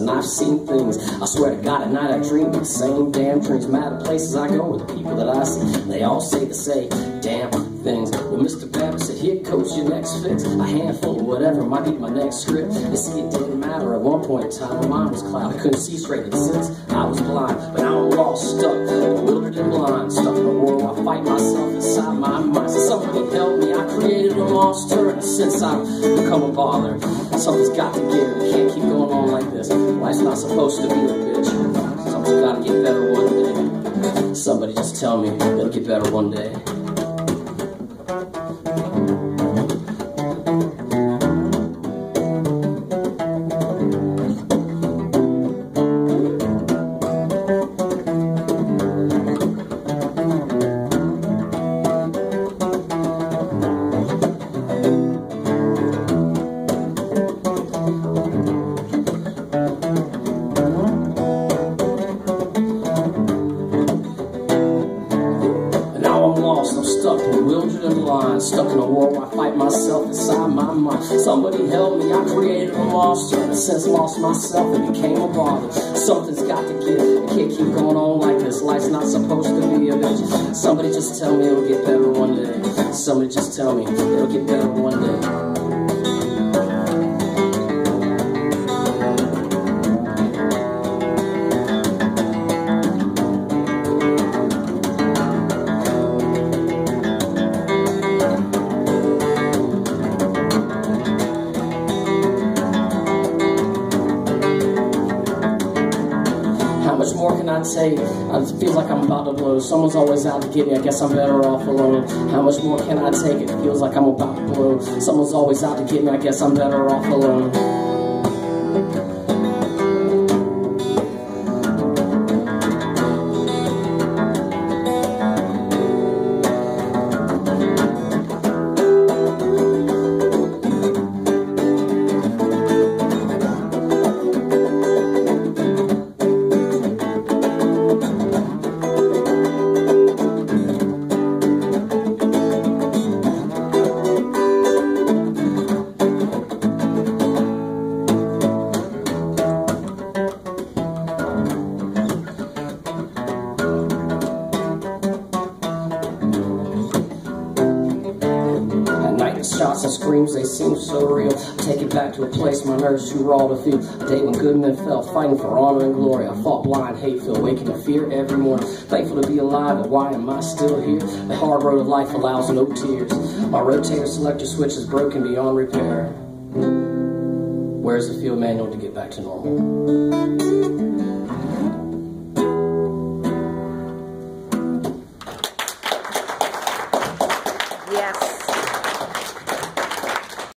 and I've seen things. I swear to God, at night I dream the same damn dreams. Mad at places I go with the people that I see. They all say the same damn things. Well, Mr. Babot said, here, coach, your next fix. A handful of whatever might be my next script. You see, it didn't matter at one point in time. My mind was clouded. I couldn't see straight, and since I was blind. But now I'm lost, stuck, bewildered and blind. Stuck in a world where I fight myself inside my mind. So somebody help me. I created a monster, and since I've become a bother, something's got to give. We can't keep going on like this. Life's not supposed to be a bitch. Something's got to get better one day. Somebody just tell me it'll get better one day. I'm stuck, bewildered and blind, stuck in a war where I fight myself inside my mind. Somebody help me, I created a monster, and since lost myself and became a bother. Something's got to give, I can't keep going on like this. Life's not supposed to be a bitch. Somebody just tell me it'll get better one day. Somebody just tell me it'll get better one day. How much more can I take? It feels like I'm about to blow. Someone's always out to get me. I guess I'm better off alone. How much more can I take? It feels like I'm about to blow. Someone's always out to get me. I guess I'm better off alone. Shots and screams, they seem so real. Take it back to a place my nerves too raw to feel. A day when good men fell, fighting for honor and glory. I fought blind, hate-filled, waking to fear every morning. Thankful to be alive, but why am I still here? The hard road of life allows no tears. My rotator selector switch is broken beyond repair. Where's the field manual to get back to normal?